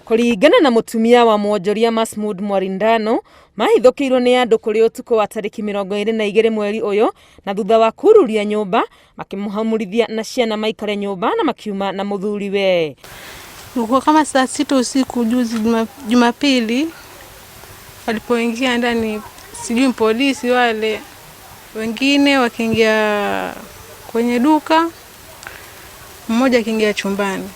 Kũringana na mũtumia wa mwonjoria MASMOUD MWARINDANO, mahithũkĩirwo nĩ andũ kũrĩ ũtukũ wa tarĩki 22 mweri ũyũ, na thutha wa kururia nyũmba makimũhamurithia na ciana maikare nyũmba na makiuma na mũthuriwe. Ilikuwa kama saa 6 usiku juzi Jumapili, walipoingia ndani, sijui polisi wale wengine wakiingia kwenye duka, mmoja akiingia chumbani.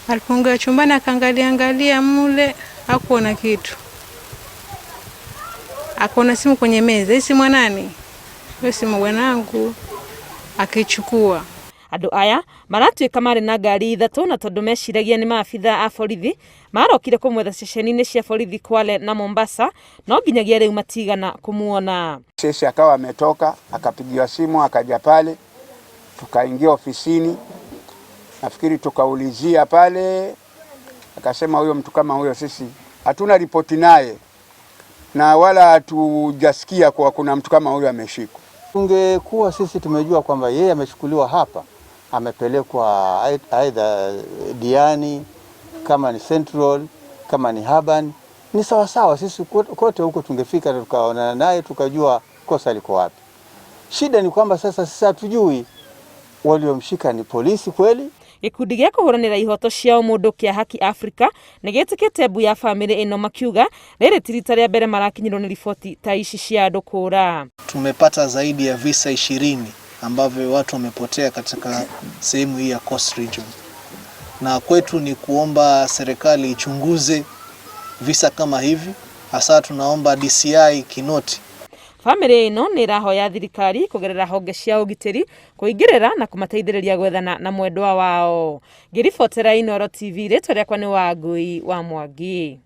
Alipoingia chumbani akaangalia mule, hakuona kitu. Akaona simu kwenye meza. Hii simu nani? Hiyo simu bwanangu. Akichukua. Andũ aya maratuĩka marĩ na ngari ithatũ na tondũ meciragia nĩ maabitha a borithi marokire kũmwetha ceceni-inĩ cia borithi Kwale na Mombasa, no nginyagia rĩu matigana kumuona. Sisi akawa ametoka, akapigiwa simu, akaja pale, tukaingia ofisini. Nafikiri tukaulizia pale, akasema huyo mtu kama huyo sisi hatuna ripoti naye na wala hatujasikia kwa kuna mtu kama huyo ameshikwa. Tungekuwa sisi tumejua kwamba yeye amechukuliwa hapa, amepelekwa aidha Diani, kama ni Central, kama ni Haban, ni sawa sawa, sisi kote huko tungefika tukaonana naye tukajua kosa liko wapi. Shida ni kwamba sasa sisi hatujui waliomshika ni polisi kweli. Gĩkundi gĩa kũhũranĩra ihoto cia mũndũ kĩa Haki Africa nĩgĩtĩkĩte mbu ya bamĩrĩ ĩno makiuga rĩrĩ ti rita rĩa mbere marakinyirwo nĩ riboti ta ici cia andũ kũũra. Tumepata zaidi ya visa 20 ambavyo watu wamepotea katika sehemu hii ya Coast Region, na kwetu ni kuomba serikali ichunguze visa kama hivi, hasa tunaomba DCI Kinoti. Bamĩrĩ ĩno nĩ ĩrahoya thirikari kũgerera honge cia ũgitĩri kũingĩrĩra na kũmateithĩrĩria gwethana na mwendwa wao. Ngĩribotera Inooro TV, rĩtwa rĩakwa nĩ Wangui wa Mwangi.